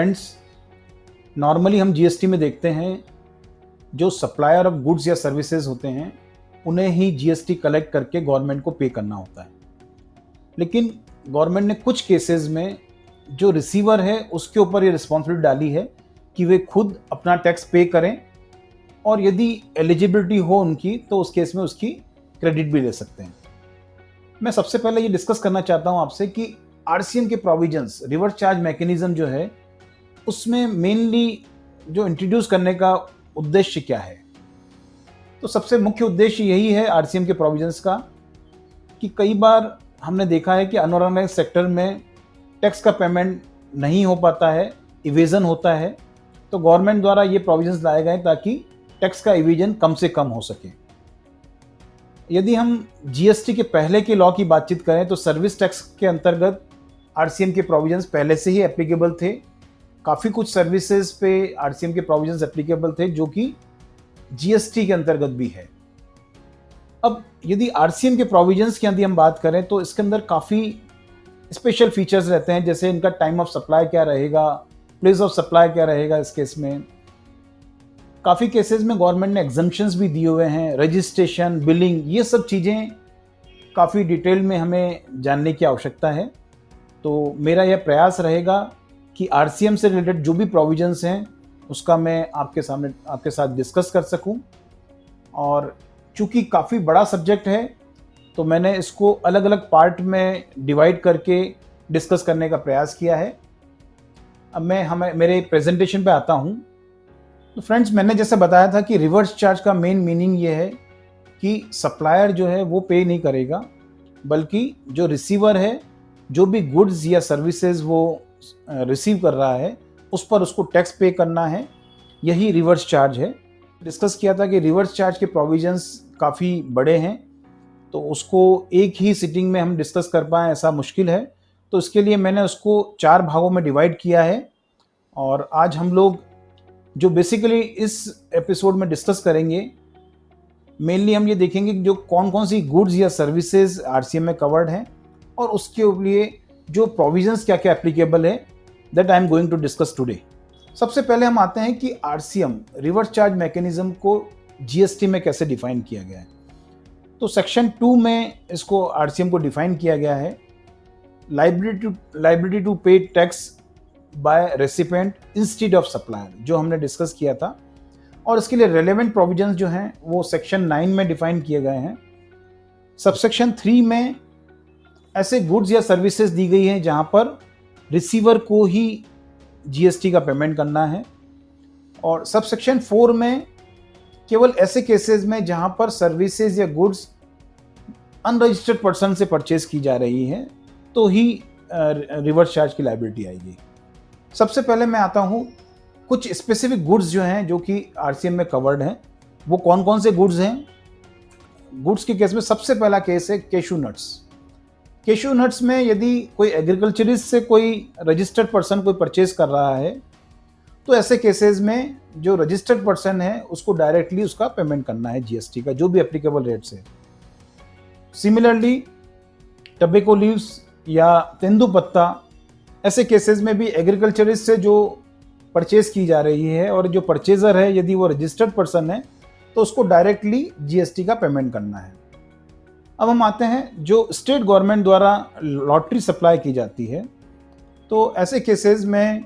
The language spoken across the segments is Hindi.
फ्रेंड्स, नॉर्मली हम जीएसटी में देखते हैं जो सप्लायर ऑफ गुड्स या सर्विसेज होते हैं उन्हें ही जीएसटी कलेक्ट करके गवर्नमेंट को पे करना होता है। लेकिन गवर्नमेंट ने कुछ केसेस में जो रिसीवर है उसके ऊपर ये रिस्पॉन्सिबिलिटी डाली है कि वे खुद अपना टैक्स पे करें और यदि एलिजिबिलिटी हो उनकी तो उस केस में उसकी क्रेडिट भी ले सकते हैं। मैं सबसे पहले ये डिस्कस करना चाहता हूँ आपसे कि आरसीएम के प्रोविजंस, रिवर्स चार्ज मैकेनिज्म जो है, उसमें मेनली जो इंट्रोड्यूस करने का उद्देश्य क्या है। तो सबसे मुख्य उद्देश्य यही है आरसीएम के प्रोविजंस का कि कई बार हमने देखा है कि अनऑर्गेनाइज्ड सेक्टर में टैक्स का पेमेंट नहीं हो पाता है, इवेजन होता है। तो गवर्नमेंट द्वारा ये प्रोविजंस लाए गए ताकि टैक्स का इवेजन कम से कम हो सके। यदि हम जीएसटी के पहले के लॉ की बातचीत करें तो सर्विस टैक्स के अंतर्गत आरसीएम के प्रोविजंस पहले से ही एप्लीकेबल थे। काफ़ी कुछ सर्विसेज पे आरसीएम के प्रोविजंस एप्लीकेबल थे जो कि जीएसटी के अंतर्गत भी है। अब यदि आरसीएम के प्रोविजंस की यदि हम बात करें तो इसके अंदर काफ़ी स्पेशल फीचर्स रहते हैं, जैसे इनका टाइम ऑफ सप्लाई क्या रहेगा, प्लेस ऑफ सप्लाई क्या रहेगा। इस केस में काफ़ी केसेस में गवर्नमेंट ने एग्जम्पशंस भी दिए हुए हैं, रजिस्ट्रेशन, बिलिंग, ये सब चीज़ें काफ़ी डिटेल में हमें जानने की आवश्यकता है। तो मेरा यह प्रयास रहेगा कि आरसीएम से रिलेटेड जो भी प्रोविजंस हैं उसका मैं आपके साथ डिस्कस कर सकूं। और चूंकि काफ़ी बड़ा सब्जेक्ट है तो मैंने इसको अलग अलग पार्ट में डिवाइड करके डिस्कस करने का प्रयास किया है। अब मैं मेरे प्रेजेंटेशन पे आता हूं। तो फ्रेंड्स, मैंने जैसे बताया था कि रिवर्स चार्ज का मेन मीनिंग ये है कि सप्लायर जो है वो पे नहीं करेगा, बल्कि जो रिसीवर है, जो भी गुड्स या सर्विसेज वो रिसीव कर रहा है उस पर उसको टैक्स पे करना है। यही रिवर्स चार्ज है। डिस्कस किया था कि रिवर्स चार्ज के प्रोविजंस काफ़ी बड़े हैं, तो उसको एक ही सिटिंग में हम डिस्कस कर पाएँ ऐसा मुश्किल है। तो इसके लिए मैंने उसको 4 भागों में डिवाइड किया है। और आज हम लोग जो बेसिकली इस एपिसोड में डिस्कस करेंगे, मेनली हम ये देखेंगे कि जो कौन कौन सी गुड्स या सर्विसेज आरसीएम में कवर्ड हैं और उसके लिए जो प्रोविजंस क्या क्या एप्लीकेबल है, that I am going to discuss today. सबसे पहले हम आते हैं कि आरसीएम, रिवर्स चार्ज मैकेनिज्म को जीएसटी में कैसे डिफाइन किया गया है। तो सेक्शन 2 में इसको आरसीएम को डिफाइन किया गया है, लायबिलिटी टू पे tax bye recipient instead of supplier, जो हमने डिस्कस किया था। और इसके लिए रेलेवेंट प्रोविजंस जो हैं वो सेक्शन 9 में डिफाइन किए गए हैं। सबसेक्शन 3 में ऐसे गुड्स या सर्विसेज दी गई हैं जहां पर रिसीवर को ही जीएसटी का पेमेंट करना है। और सबसेक्शन 4 में केवल ऐसे केसेस में जहां पर सर्विसेज या गुड्स अनरजिस्टर्ड पर्सन से परचेज की जा रही है तो ही रिवर्स चार्ज की लायबिलिटी आएगी। सबसे पहले मैं आता हूं कुछ स्पेसिफिक गुड्स जो हैं जो कि आरसीएम में कवर्ड हैं। वो कौन कौन से गुड्स हैं? गुड्स के केस में सबसे पहला केस है कैशू नट्स। कैशू नट्स में यदि कोई एग्रीकल्चरिस्ट से कोई रजिस्टर्ड पर्सन कोई परचेज कर रहा है तो ऐसे केसेस में जो रजिस्टर्ड पर्सन है उसको डायरेक्टली उसका पेमेंट करना है जीएसटी का, जो भी एप्लीकेबल रेट्स है। सिमिलरली टबेको लीव्स या तेंदुपत्ता, ऐसे केसेस में भी एग्रीकल्चरिस्ट से जो परचेज की जा रही है और जो परचेजर है यदि वो रजिस्टर्ड पर्सन है तो उसको डायरेक्टली जीएसटी का पेमेंट करना है। अब हम आते हैं जो स्टेट गवर्नमेंट द्वारा लॉटरी सप्लाई की जाती है, तो ऐसे केसेस में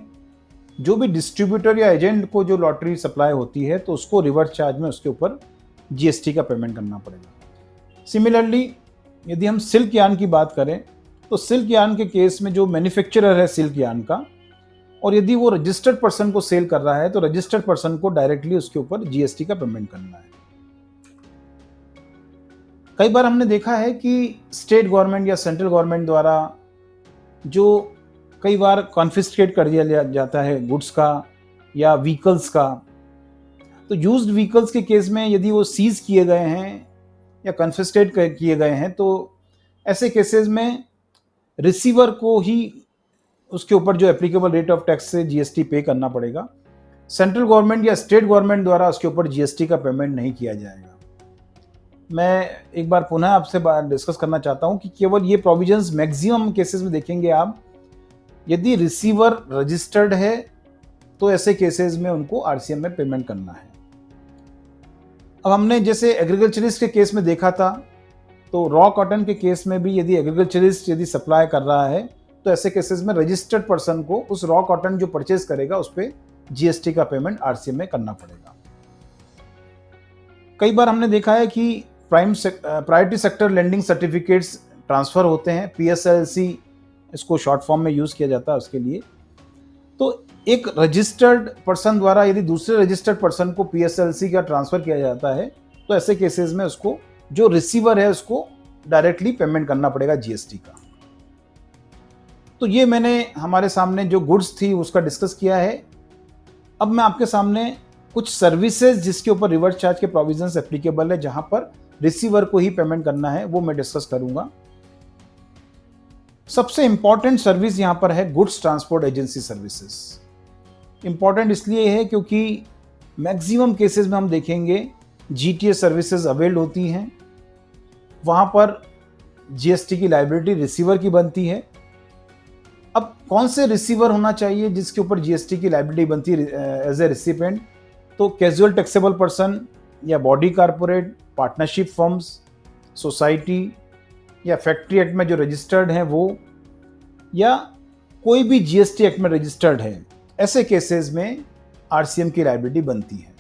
जो भी डिस्ट्रीब्यूटर या एजेंट को जो लॉटरी सप्लाई होती है तो उसको रिवर्स चार्ज में उसके ऊपर जीएसटी का पेमेंट करना पड़ेगा। सिमिलरली यदि हम सिल्क यार्न की बात करें तो सिल्क यार्न के केस में जो मैन्युफैक्चरर है सिल्क यार्न का, और यदि वो रजिस्टर्ड पर्सन को सेल कर रहा है तो रजिस्टर्ड पर्सन को डायरेक्टली उसके ऊपर जीएसटी का पेमेंट करना है। कई बार हमने देखा है कि स्टेट गवर्नमेंट या सेंट्रल गवर्नमेंट द्वारा जो कई बार कॉन्फिस्केट कर दिया जाता है गुड्स का या व्हीकल्स का, तो यूज्ड व्हीकल्स के केस में यदि वो सीज किए गए हैं या कॉन्फिस्केट किए गए हैं तो ऐसे केसेस में रिसीवर को ही उसके ऊपर जो एप्लीकेबल रेट ऑफ टैक्स से जीएसटी पे करना पड़ेगा। सेंट्रल गवर्नमेंट या स्टेट गवर्नमेंट द्वारा उसके ऊपर जीएसटी का पेमेंट नहीं किया जाएगा। मैं एक बार पुनः आपसे डिस्कस करना चाहता हूं कि केवल ये प्रोविजंस मैक्सिमम केसेस में देखेंगे आप, यदि रिसीवर रजिस्टर्ड है तो ऐसे केसेस में उनको आरसीएम में पेमेंट करना है। अब हमने जैसे एग्रीकल्चरिस्ट के केस में देखा था, तो रॉ कॉटन के केस में भी यदि एग्रीकल्चरिस्ट यदि सप्लाई कर रहा है तो ऐसे केसेस में रजिस्टर्ड पर्सन को उस रॉ कॉटन जो परचेज करेगा उस पर जीएसटी का पेमेंट आरसीएम में करना पड़ेगा। कई बार हमने देखा है कि priority sector lending certificates transfer होते हैं, पीएसएलसी इसको शॉर्ट फॉर्म में यूज किया जाता है उसके लिए। तो एक रजिस्टर्ड पर्सन द्वारा यदि दूसरे रजिस्टर्ड पर्सन को पीएसएलसी का ट्रांसफर किया जाता है तो ऐसे केसेस में उसको जो रिसीवर है उसको डायरेक्टली पेमेंट करना पड़ेगा जीएसटी का। तो ये मैंने हमारे सामने जो गुड्स थी उसका डिस्कस किया है। अब मैं आपके सामने कुछ सर्विसेज जिसके ऊपर रिवर्स चार्ज के प्रोविजंस एप्लीकेबल है, जहां पर रिसीवर को ही पेमेंट करना है, वो मैं डिस्कस करूंगा। सबसे इंपॉर्टेंट सर्विस यहां पर है goods transport agency services. Important इसलिए है क्योंकि मैक्सिमम केसेस में हम देखेंगे जीटीएस सर्विसेज अवेल्ड होती हैं, वहां पर जीएसटी की लायबिलिटी रिसीवर की बनती है। अब कौन से रिसीवर होना चाहिए जिसके ऊपर जीएसटी की लायबिलिटी बनती है एज ए रिसिपेंट? तो कैजुअल टैक्सेबल पर्सन या body corporate, partnership firms, society या फैक्ट्री एक्ट में जो रजिस्टर्ड हैं वो, या कोई भी जीएसटी एक्ट में रजिस्टर्ड है, ऐसे केसेस में आरसीएम की लायबिलिटी बनती है।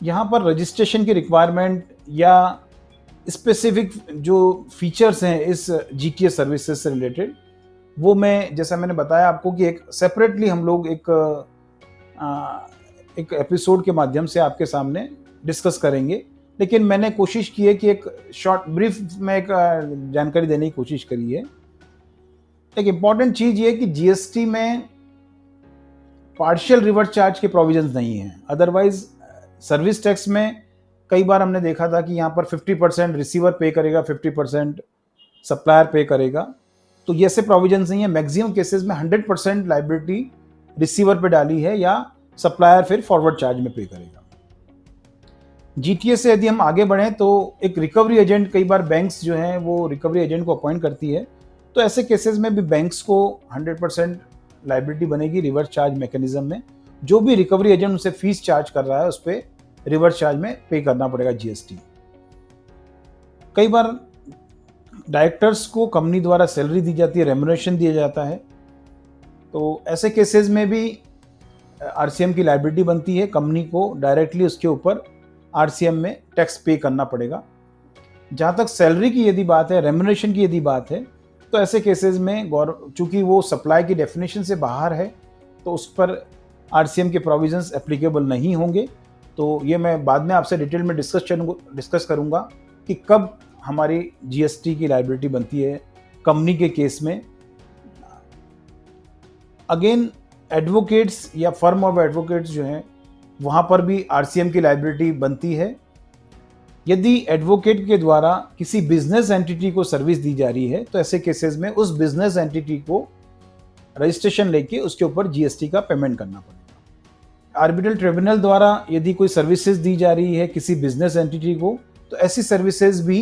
यहाँ पर रजिस्ट्रेशन की रिक्वायरमेंट या स्पेसिफिक जो फीचर्स हैं इस जीटीएस सर्विसेज से रिलेटेड, वो मैं जैसा मैंने बताया आपको कि एक सेपरेटली हम लोग एक एपिसोड के माध्यम से आपके सामने डिस्कस करेंगे। लेकिन मैंने कोशिश की है कि एक शॉर्ट ब्रीफ में एक जानकारी देने की कोशिश करी है। एक इम्पॉर्टेंट चीज़ ये कि जीएसटी में पार्शियल रिवर्स चार्ज के प्रोविजंस नहीं हैं। अदरवाइज सर्विस टैक्स में कई बार हमने देखा था कि यहाँ पर 50% रिसीवर पे करेगा, 50% सप्लायर पे करेगा। तो ये ऐसे प्रोविजंस नहीं है। मैक्सिमम केसेस में 100% लायबिलिटी रिसीवर पे डाली है या सप्लायर फिर फॉरवर्ड चार्ज में पे करेगा। जीटीएस से यदि हम आगे बढ़ें तो एक रिकवरी एजेंट, कई बार बैंक्स जो हैं वो रिकवरी एजेंट को अपॉइंट करती है, तो ऐसे केसेस में भी बैंक्स को 100% लायबिलिटी बनेगी रिवर्स चार्ज मैकेनिज्म में। जो भी रिकवरी एजेंट उनसे फीस चार्ज कर रहा है उस पर रिवर्स चार्ज में पे करना पड़ेगा जीएसटी। कई बार डायरेक्टर्स को कंपनी द्वारा सैलरी दी जाती है, रेम्युनरेशन दिया जाता है, तो ऐसे केसेस में भी आरसीएम की लायबिलिटी बनती है। कंपनी को डायरेक्टली उसके ऊपर आरसीएम में टैक्स पे करना पड़ेगा। जहाँ तक सैलरी की यदि बात है, रेम्युनरेशन की यदि बात है, तो ऐसे केसेस में चूंकि वो सप्लाई की डेफिनेशन से बाहर है तो उस पर आरसीएम के प्रोविजंस एप्लीकेबल नहीं होंगे। तो ये मैं बाद में आपसे डिटेल में डिस्कस करूँगा कि कब हमारी जीएसटी की लायबिलिटी बनती है कंपनी के केस में। अगेन एडवोकेट्स या फर्म ऑफ एडवोकेट्स जो हैं वहाँ पर भी आरसीएम की लायबिलिटी बनती है। यदि एडवोकेट के द्वारा किसी बिजनेस एंटिटी को सर्विस दी जा रही है तो ऐसे केसेस में उस बिजनेस एंटिटी को रजिस्ट्रेशन लेके उसके ऊपर जीएसटी का पेमेंट करना पड़ेगा। आर्बिट्रल ट्रिब्यूनल द्वारा यदि कोई सर्विसेज दी जा रही है किसी बिजनेस एंटिटी को, तो ऐसी सर्विसेज भी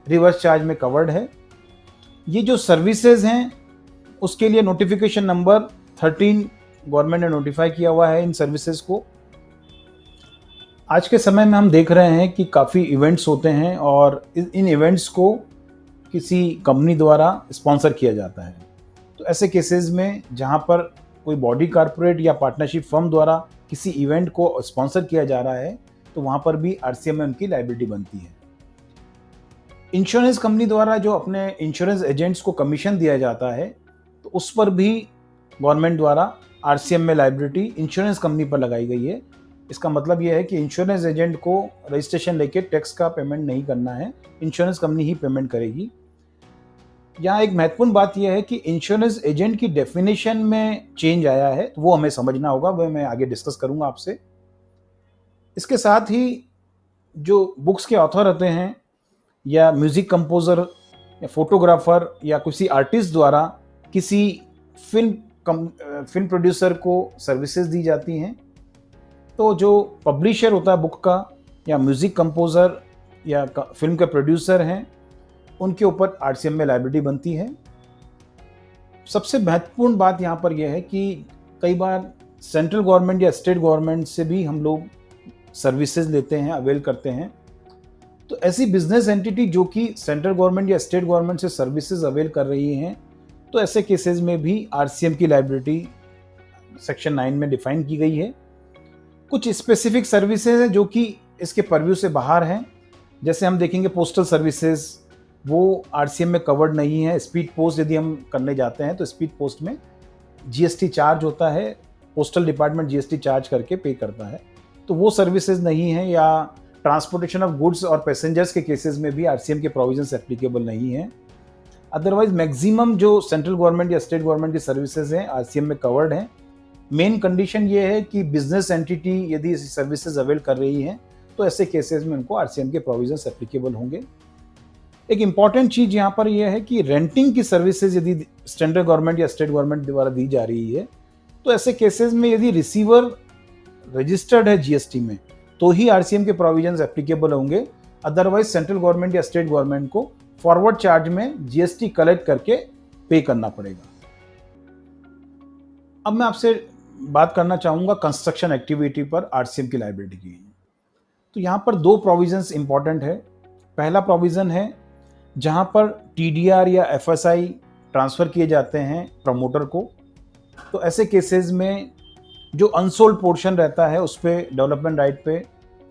रिवर्स चार्ज में कवर्ड है। ये जो सर्विसेज हैं उसके लिए नोटिफिकेशन नंबर 13 गवर्नमेंट ने नोटिफाई किया हुआ है इन सर्विसेज को। आज के समय में हम देख रहे हैं कि काफ़ी इवेंट्स होते हैं और इन इवेंट्स को किसी कंपनी द्वारा स्पॉन्सर किया जाता है। तो ऐसे केसेस में जहां पर कोई बॉडी कॉर्पोरेट या पार्टनरशिप फर्म द्वारा किसी इवेंट को स्पॉन्सर किया जा रहा है तो वहां पर भी आरसीएम में उनकी लायबिलिटी बनती है। इंश्योरेंस कंपनी द्वारा जो अपने इंश्योरेंस एजेंट्स को कमीशन दिया जाता है तो उस पर भी गवर्नमेंट द्वारा आरसीएम में लायबिलिटी इंश्योरेंस कंपनी पर लगाई गई है। इसका मतलब यह है कि इंश्योरेंस एजेंट को रजिस्ट्रेशन लेके टैक्स का पेमेंट नहीं करना है, इंश्योरेंस कंपनी ही पेमेंट करेगी। यहाँ एक महत्वपूर्ण बात यह है कि इंश्योरेंस एजेंट की डेफिनेशन में चेंज आया है, तो वो हमें समझना होगा, वह मैं आगे डिस्कस करूँगा आपसे। इसके साथ ही जो बुक्स के ऑथर होते हैं या म्यूज़िक कंपोज़र या फोटोग्राफर या किसी आर्टिस्ट द्वारा किसी फिल्म प्रोड्यूसर को सर्विसेज दी जाती हैं, तो जो पब्लिशर होता है बुक का या म्यूज़िक कंपोज़र या फिल्म के प्रोड्यूसर हैं उनके ऊपर आरसीएम में लायबिलिटी बनती है। सबसे महत्वपूर्ण बात यहाँ पर यह है कि कई बार सेंट्रल गवर्नमेंट या स्टेट गवर्नमेंट से भी हम लोग सर्विसेज लेते हैं, अवेल करते हैं। तो ऐसी बिजनेस एंटिटी जो कि सेंट्रल गवर्नमेंट या स्टेट गवर्नमेंट से सर्विसेज अवेल कर रही हैं, तो ऐसे केसेस में भी आरसीएम की लायबिलिटी सेक्शन 9 में डिफाइन की गई है। कुछ स्पेसिफिक सर्विसेज हैं जो कि इसके परव्यू से बाहर हैं, जैसे हम देखेंगे पोस्टल सर्विसेज, वो आरसीएम में कवर्ड नहीं है। स्पीड पोस्ट यदि हम करने जाते हैं तो स्पीड पोस्ट में जीएसटी चार्ज होता है, पोस्टल डिपार्टमेंट जीएसटी चार्ज करके पे करता है, तो वो सर्विसेज नहीं है। या ट्रांसपोर्टेशन ऑफ गुड्स और पैसेंजर्स के केसेस में भी आरसीएम के प्रोविजंस एप्लीकेबल नहीं है। अदरवाइज मैक्सिमम जो सेंट्रल गवर्नमेंट या स्टेट गवर्नमेंट की सर्विसेज हैं आरसीएम में कवर्ड हैं। मेन कंडीशन ये है कि बिजनेस एंटिटी यदि सर्विसेज अवेल कर रही है तो ऐसे केसेस में उनको आरसीएम के प्रोविजंस एप्लीकेबल होंगे। एक इंपॉर्टेंट चीज यहाँ पर यह है कि रेंटिंग की सर्विसेज यदि सेंट्रल गवर्नमेंट या स्टेट गवर्नमेंट द्वारा दी जा रही है तो ऐसे केसेस में यदि रिसीवर रजिस्टर्ड है जीएसटी में तो ही आरसीएम के प्रोविजंस एप्लीकेबल होंगे। अदरवाइज सेंट्रल गवर्नमेंट या स्टेट गवर्नमेंट को फॉरवर्ड चार्ज में जीएसटी कलेक्ट करके पे करना पड़ेगा। अब मैं आपसे बात करना चाहूंगा कंस्ट्रक्शन एक्टिविटी पर आरसीएम की लायबिलिटी की। तो यहाँ पर दो प्रोविजंस इंपॉर्टेंट है। पहला प्रोविजन है जहाँ पर टीडीआर या एफएसआई ट्रांसफर किए जाते हैं प्रमोटर को, तो ऐसे केसेस में जो अनसोल्ड पोर्शन रहता है उस पर डेवलपमेंट राइट पे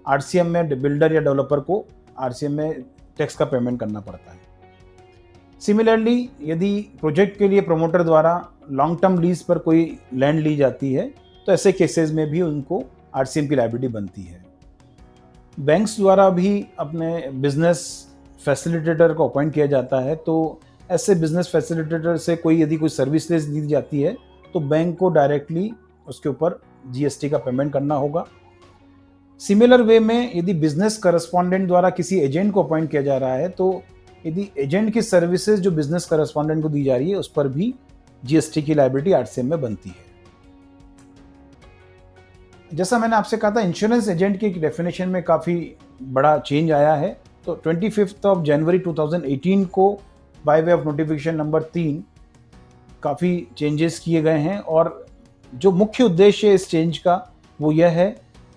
आरसीएम में बिल्डर या डेवलपर को आरसीएम में टैक्स का पेमेंट करना पड़ता है। सिमिलरली यदि प्रोजेक्ट के लिए प्रमोटर द्वारा लॉन्ग टर्म लीज पर कोई लैंड ली जाती है तो ऐसे केसेस में भी उनको आरसीएम की लायबिलिटी बनती है। बैंक्स द्वारा भी अपने बिजनेस फैसिलिटेटर को अपॉइंट किया जाता है, तो ऐसे बिजनेस फैसिलिटेटर से कोई यदि कोई सर्विस ली जाती है तो बैंक को डायरेक्टली उसके ऊपर जीएसटी का पेमेंट करना होगा। सिमिलर वे में यदि बिजनेस करस्पॉन्डेंट द्वारा किसी एजेंट को अपॉइंट किया जा रहा है तो यदि एजेंट की सर्विसेज जो बिजनेस करस्पॉन्डेंट को दी जा रही है उस पर भी जीएसटी की लायबिलिटी आरसीएम में बनती है। जैसा मैंने आपसे कहा था, इंश्योरेंस एजेंट की डेफिनेशन में काफ़ी बड़ा चेंज आया है। तो 25 जनवरी 2018 को by way of notification number 3 काफ़ी चेंजेस किए गए हैं, और जो मुख्य उद्देश्य है इस चेंज का वो यह है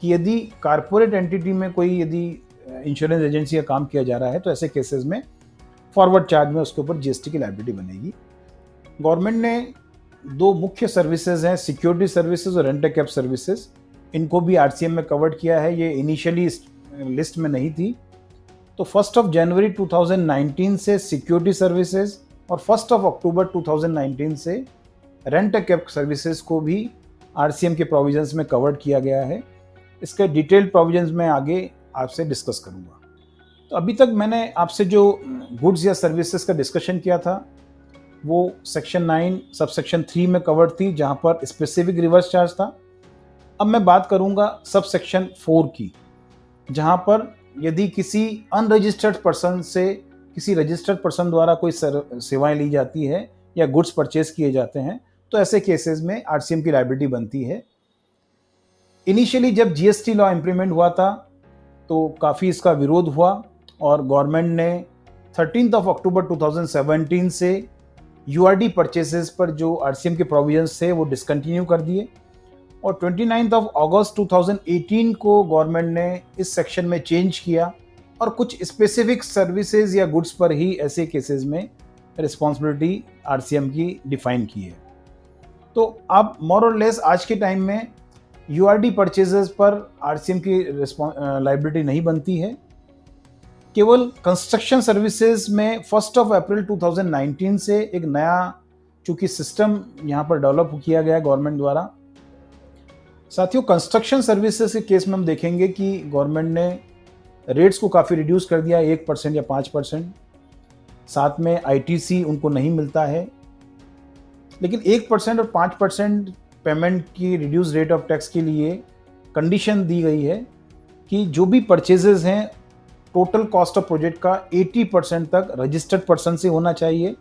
कि यदि कारपोरेट एंटिटी में कोई यदि इंश्योरेंस एजेंसी का काम किया जा रहा है तो ऐसे केसेस में फॉरवर्ड चार्ज में उसके ऊपर जीएसटी की लायबिलिटी बनेगी। गवर्नमेंट ने दो मुख्य सर्विसेज हैं, सिक्योरिटी सर्विसेज और रेंट कैप सर्विसेज, इनको भी आरसीएम में कवर्ड किया है। ये इनिशियली लिस्ट में नहीं थी। तो 1 जनवरी 2019 से सिक्योरिटी सर्विसेज और 1 अक्टूबर 2019 से रेंट कैप सर्विसेज को भी आरसीएम के प्रोविजंस में कवर्ड किया गया है। इसके डिटेल्ड प्रोविजंस में आगे आपसे डिस्कस करूंगा। तो अभी तक मैंने आपसे जो गुड्स या सर्विसेज का डिस्कशन किया था वो सेक्शन 9 सबसेक्शन 3 में कवर्ड थी, जहां पर स्पेसिफिक रिवर्स चार्ज था। अब मैं बात करूंगा सबसेक्शन 4 की, जहां पर यदि किसी अनरजिस्टर्ड पर्सन से किसी रजिस्टर्ड पर्सन द्वारा कोई सेवाएं ली जाती है या गुड्स परचेज किए जाते हैं तो ऐसे केसेस में आरसीएम की लायबिलिटी बनती है। इनिशियली जब जीएसटी लॉ इंप्लीमेंट हुआ था तो काफ़ी इसका विरोध हुआ और गवर्नमेंट ने 13 अक्टूबर 2017 से यूआरडी परचेसेस पर जो आरसीएम के प्रोविजंस थे वो डिसकंटिन्यू कर दिए, और 29 अगस्त 2018 को गवर्नमेंट ने इस सेक्शन में चेंज किया और कुछ स्पेसिफिक सर्विसेज या गुड्स पर ही ऐसे केसेस में रिस्पॉन्सिबिलिटी आरसीएम की डिफाइन की है। तो अब मोर और लेस आज के टाइम में यूआरडी परचेजेस पर आरसीएम की लायबिलिटी नहीं बनती है। केवल कंस्ट्रक्शन सर्विसेज में 1 अप्रैल 2019 से एक नया चूंकि सिस्टम यहाँ पर डेवलप किया गया है गवर्नमेंट द्वारा। साथियों, कंस्ट्रक्शन सर्विसेज के केस में हम देखेंगे कि गवर्नमेंट ने रेट्स को काफ़ी रिड्यूस कर दिया, 1% या 5%। साथ में आईटीसी उनको नहीं मिलता है, लेकिन 1% और 5% पेमेंट की रिड्यूस रेट ऑफ टैक्स के लिए कंडीशन दी गई है कि जो भी परचेजेस हैं टोटल कॉस्ट ऑफ प्रोजेक्ट का 80% तक रजिस्टर्ड पर्सन से होना चाहिए।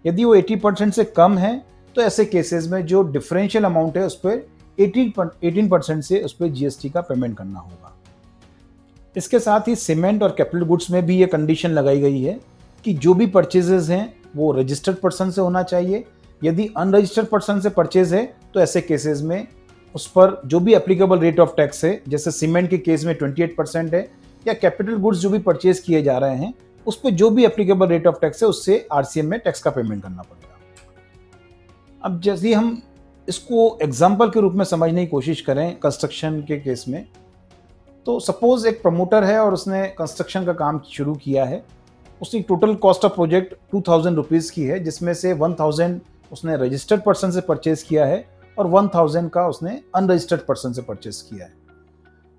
यदि वो 80% से कम है तो ऐसे केसेस में जो डिफरेंशियल अमाउंट है उस पर 18% से उस पर जीएसटी का पेमेंट करना होगा। इसके साथ ही सीमेंट और कैपिटल गुड्स में भी ये कंडीशन लगाई गई है कि जो भी परचेजेस हैं वो रजिस्टर्ड पर्सन से होना चाहिए। यदि अनरजिस्टर्ड पर्सन से परचेज है तो ऐसे केसेस में उस पर जो भी एप्लीकेबल रेट ऑफ टैक्स है, जैसे सीमेंट के केस में 28% है, या कैपिटल गुड्स जो भी परचेज किए जा रहे हैं उस पर जो भी एप्लीकेबल रेट ऑफ टैक्स है उससे आरसीएम में टैक्स का पेमेंट करना पड़ेगा। अब जैसे हम इसको एग्जाम्पल के रूप में समझने की कोशिश करें कंस्ट्रक्शन के केस में, तो सपोज एक प्रमोटर है और उसने कंस्ट्रक्शन का काम शुरू किया है। उसकी total cost of project 2000 rupees की है, जिसमें से 1000 उसने रजिस्टर्ड पर्सन से परचेज किया है और 1000 का उसने अनरजिस्टर्ड पर्सन से परचेज किया है।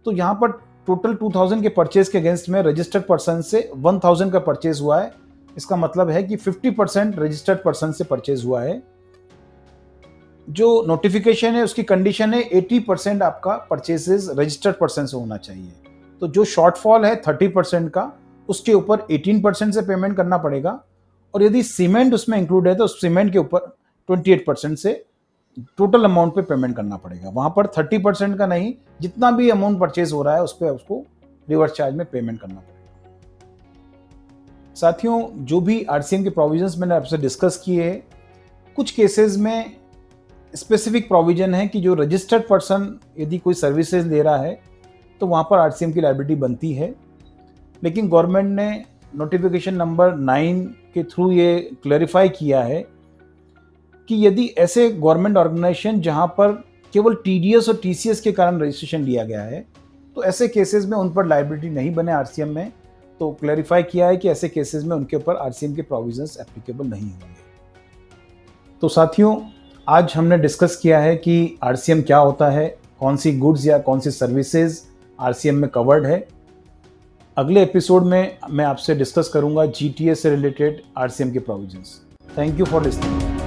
तो यहाँ पर टोटल 2000 के परचेज के अगेंस्ट में रजिस्टर्ड पर्सन से 1000 का परचेज हुआ है। इसका मतलब है कि 50% रजिस्टर्ड पर्सन से परचेज हुआ है। जो नोटिफिकेशन है उसकी कंडीशन है 80% आपका परचेजेस रजिस्टर्ड पर्सन से होना चाहिए। तो जो शॉर्टफॉल है 30% का, उसके ऊपर 18% से पेमेंट करना पड़ेगा, और यदि सीमेंट उसमें इंक्लूड है तो सीमेंट के ऊपर 28% से टोटल अमाउंट पे पेमेंट करना पड़ेगा। वहां पर 30% का नहीं, जितना भी अमाउंट परचेज हो रहा है उस पर उसको रिवर्स चार्ज में पेमेंट करना पड़ेगा। साथियों, जो भी आरसीएम के प्रोविजंस मैंने आपसे डिस्कस किए, कुछ केसेस में स्पेसिफिक प्रोविजन है कि जो रजिस्टर्ड पर्सन यदि कोई सर्विसेज ले रहा है तो वहाँ पर आरसीएम की लायबिलिटी बनती है। लेकिन गवर्नमेंट ने नोटिफिकेशन नंबर 9 के थ्रू ये क्लैरिफाई किया है कि यदि ऐसे गवर्नमेंट ऑर्गेनाइजेशन जहाँ पर केवल टीडीएस और टीसीएस के कारण रजिस्ट्रेशन लिया गया है, तो ऐसे केसेस में उन पर लायबिलिटी नहीं बने आरसीएम में। तो क्लैरिफाई किया है कि ऐसे केसेस में उनके ऊपर आरसीएम के प्रोविजंस एप्लीकेबल नहीं होंगे। तो साथियों, आज हमने डिस्कस किया है कि आरसीएम क्या होता है, कौन सी गुड्स या कौन सी सर्विसेज आरसीएम में कवर्ड है। अगले एपिसोड में मैं आपसे डिस्कस करूंगा जीटीए से रिलेटेड आरसीएम के provisions. Thank you for listening.